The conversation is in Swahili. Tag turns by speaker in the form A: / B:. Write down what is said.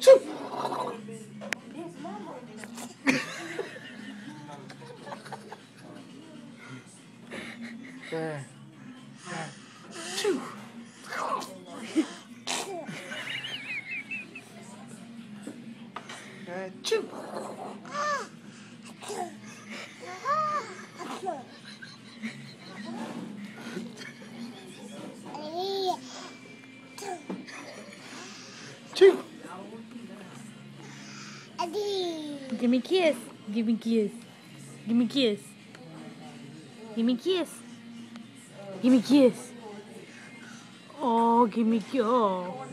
A: Choo. Choo. Choo. Choo. Choo.
B: Give me a kiss. Give me a kiss. Give me a kiss. Give me a kiss. Give me a kiss. Oh, give me a kiss. Oh.